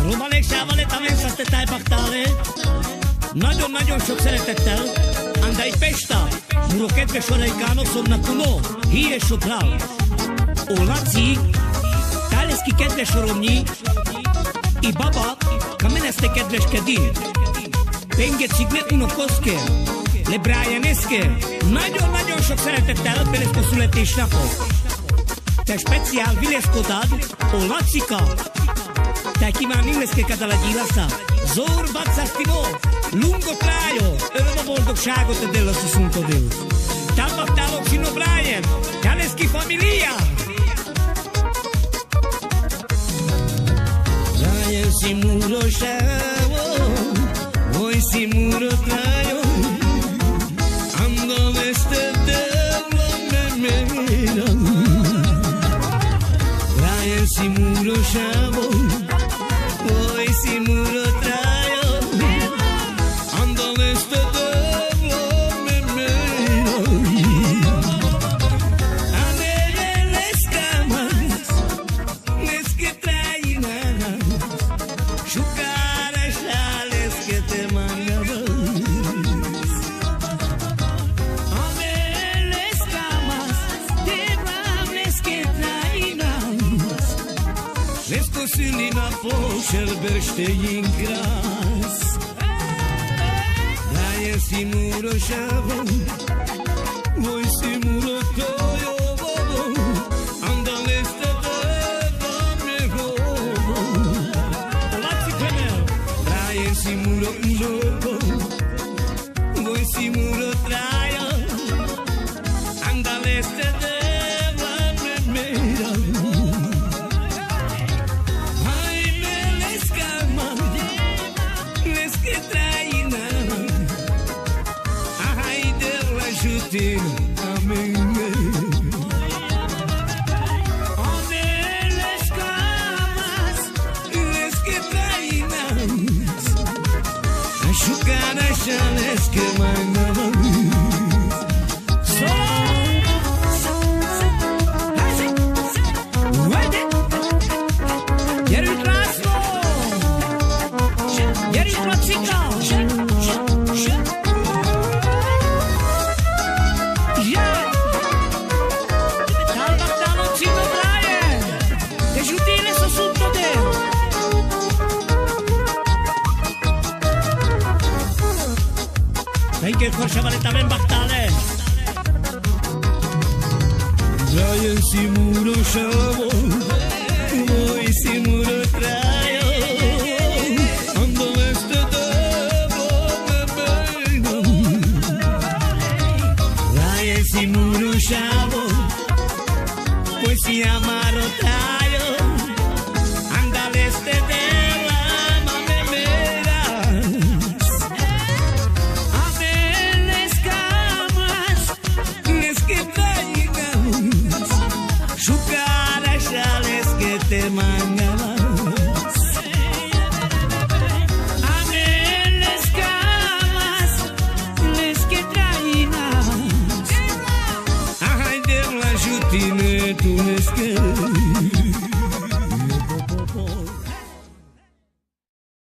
Romanexával tamen sa te baktale. Nagyon sok szeretettel Andai Pesta, muro kedves Oreikánok kuno, híres soprál. O Laci, Táleszki kedves oromnyi, I baba, kameneste kedveskedin. Penge cigne unokoszke, le Brianeske. Nagyon sok szeretettel Peleszko születésnapot. Te speciál Vileskodad, o Lacika. Te kíván Inleske Kadalagilasa. Zor Bazzastimo, lungo traio, öröm a boldogságot a Della Susunto Deus. Talbaktálok Sino Brian, Táleszki familia. Brian Simuro Savo, voi Simuro traio, ando este Della Memera. Brian Simuro Savo, voi Simuro traio. Șerberște-i în gras. Brian Simuro Savo, voi Simuro Toio Bobo, andaleste de mejor. Olați Penel, Brian Simuro Unoco, voi Simuro Traio, andaleste de Amen. Las camas, les que traínas, achucar les que mandaban. Che forse vale tamen baktale. Brian Simuro Savo, voi Simuro traio, ando este devo me. Brian Simuro Savo, voi si amaro traio.